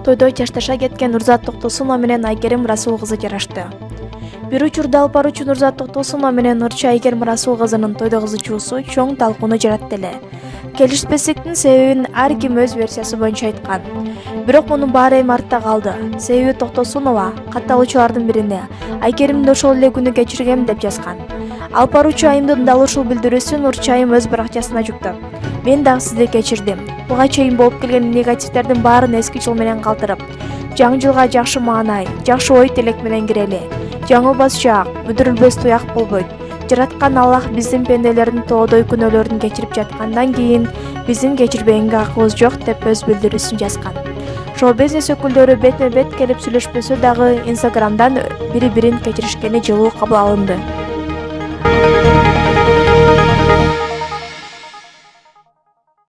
тойдо жашташа кеткен Нурзат Токтосунова менен Айкерим Расул кызы жарашты. Бир учурда алып баруучу Нурзат Токтосунова менен Нурчу Айкерим Расул кызынын тойдо кызычуусу чоң талкууну жаратты эле. Келишпестиктин себебин ар ким өз версиясы боюнча айткан. Бирок мунун баары эми артта калды. Себеби Токтосунова катталуучулардын бирине Айкеримди ошол эле күнү кечиргем деп жазган. Алып баруучу айымдын дал ушул билдирүүсүн Нурчу айым өз баракчасына жүктөп: "Мен дагы сизди кечирдим. Буга чейин болуп келген негативдердин баарын эски жыл менен калтырып, жаңы жылга жакшы маанай, жакшы ой тилек менен кирели. Жаңылбас жак, бүдүрүлбөс туяк болбойт. Жараткан Аллах биздин пенделердин тоодой күнөөлөрүн кечирип жаткандан кийин биздин кечирбегенге акыбыз жок" деп өз билдирүүсүн жазган. Шоу-бизнес өкүлдөрү бетме-бет келип сүйлөшпөсө дагы Инстаграмдан бири-бирин кечиришкени жылуу кабыл алынды.